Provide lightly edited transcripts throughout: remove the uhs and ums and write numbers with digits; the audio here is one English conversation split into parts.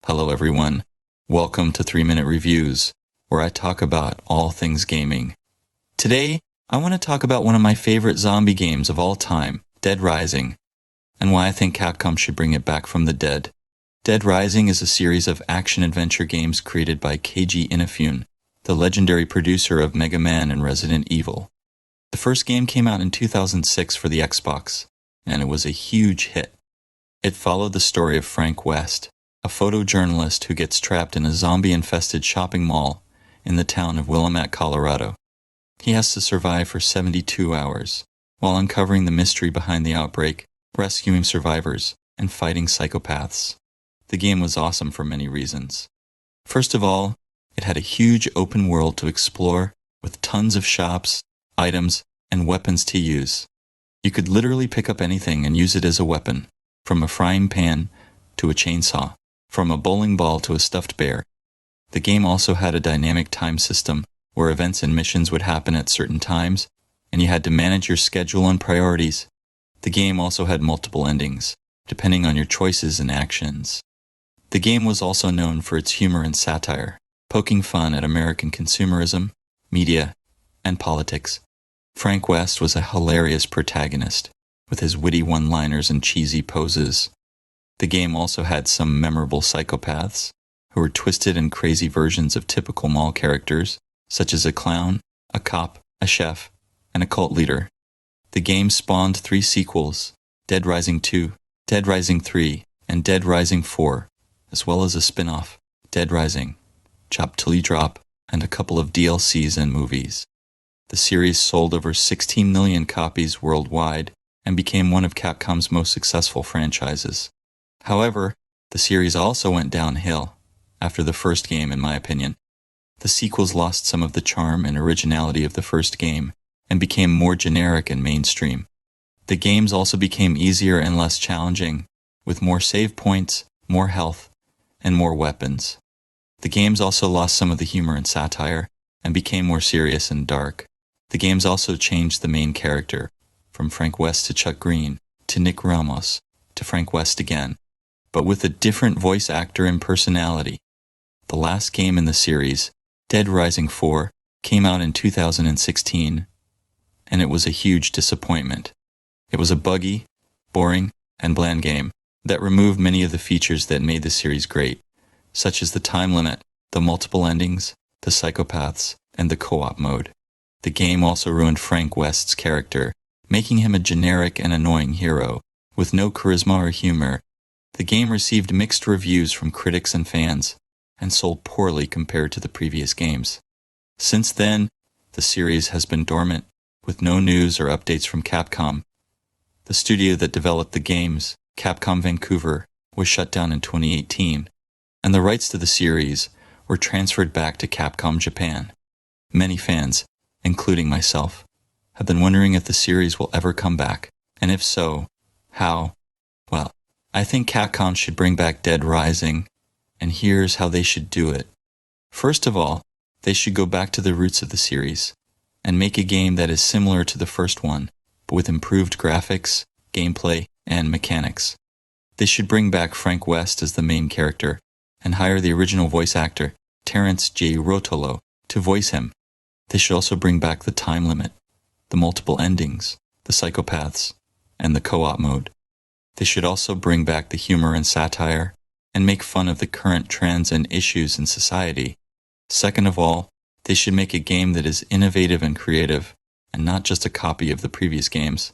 Hello everyone. Welcome to 3-Minute Reviews, where I talk about all things gaming. Today, I want to talk about one of my favorite zombie games of all time, Dead Rising, and why I think Capcom should bring it back from the dead. Dead Rising is a series of action-adventure games created by Keiji Inafune, the legendary producer of Mega Man and Resident Evil. The first game came out in 2006 for the Xbox, and it was a huge hit. It followed the story of Frank West, a photojournalist who gets trapped in a zombie-infested shopping mall in the town of Willamette, Colorado. He has to survive for 72 hours, while uncovering the mystery behind the outbreak, rescuing survivors, and fighting psychopaths. The game was awesome for many reasons. First of all, it had a huge open world to explore with tons of shops, items, and weapons to use. You could literally pick up anything and use it as a weapon, from a frying pan to a chainsaw, from a bowling ball to a stuffed bear. The game also had a dynamic time system where events and missions would happen at certain times, and you had to manage your schedule and priorities. The game also had multiple endings, depending on your choices and actions. The game was also known for its humor and satire, poking fun at American consumerism, media, and politics. Frank West was a hilarious protagonist, with his witty one-liners and cheesy poses. The game also had some memorable psychopaths, who were twisted and crazy versions of typical mall characters, such as a clown, a cop, a chef, and a cult leader. The game spawned 3 sequels, Dead Rising 2, Dead Rising 3, and Dead Rising 4, as well as a spin-off, Dead Rising, Chop Till You Drop, and a couple of DLCs and movies. The series sold over 16 million copies worldwide and became one of Capcom's most successful franchises. However, the series also went downhill after the first game, in my opinion. The sequels lost some of the charm and originality of the first game and became more generic and mainstream. The games also became easier and less challenging, with more save points, more health, and more weapons. The games also lost some of the humor and satire and became more serious and dark. The games also changed the main character, from Frank West to Chuck Green, to Nick Ramos, to Frank West again, but with a different voice actor and personality. The last game in the series, Dead Rising 4, came out in 2016, and it was a huge disappointment. It was a buggy, boring, and bland game that removed many of the features that made the series great, such as the time limit, the multiple endings, the psychopaths, and the co-op mode. The game also ruined Frank West's character, making him a generic and annoying hero, with no charisma or humor. The game received mixed reviews from critics and fans, and sold poorly compared to the previous games. Since then, the series has been dormant, with no news or updates from Capcom. The studio that developed the games, Capcom Vancouver, was shut down in 2018, and the rights to the series were transferred back to Capcom Japan. Many fans, including myself, have been wondering if the series will ever come back, and if so, how. Well, I think Capcom should bring back Dead Rising, and here's how they should do it. First of all, they should go back to the roots of the series, and make a game that is similar to the first one, but with improved graphics, gameplay, and mechanics. They should bring back Frank West as the main character, and hire the original voice actor, Terrence J. Rotolo, to voice him. They should also bring back the time limit, the multiple endings, the psychopaths, and the co-op mode. They should also bring back the humor and satire, and make fun of the current trends and issues in society. Second of all, they should make a game that is innovative and creative, and not just a copy of the previous games.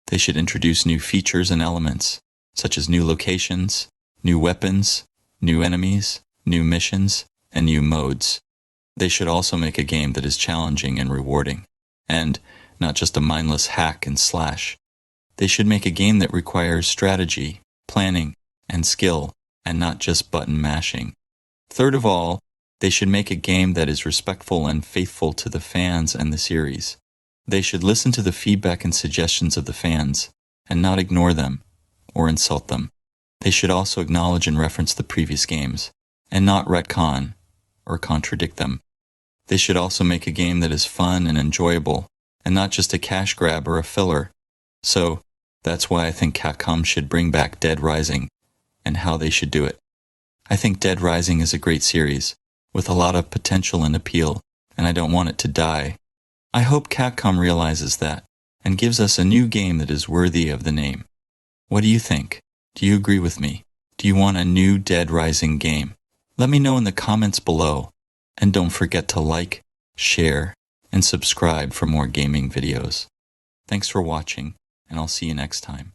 They should introduce new features and elements, such as new locations, new weapons, new enemies, new missions, and new modes. They should also make a game that is challenging and rewarding, and not just a mindless hack and slash. They should make a game that requires strategy, planning, and skill, and not just button mashing. Third of all, they should make a game that is respectful and faithful to the fans and the series. They should listen to the feedback and suggestions of the fans, and not ignore them, or insult them. They should also acknowledge and reference the previous games, and not retcon, or contradict them. They should also make a game that is fun and enjoyable, and not just a cash grab or a filler. So, that's why I think Capcom should bring back Dead Rising, and how they should do it. I think Dead Rising is a great series, with a lot of potential and appeal, and I don't want it to die. I hope Capcom realizes that, and gives us a new game that is worthy of the name. What do you think? Do you agree with me? Do you want a new Dead Rising game? Let me know in the comments below, and don't forget to like, share, and subscribe for more gaming videos. Thanks for watching, and I'll see you next time.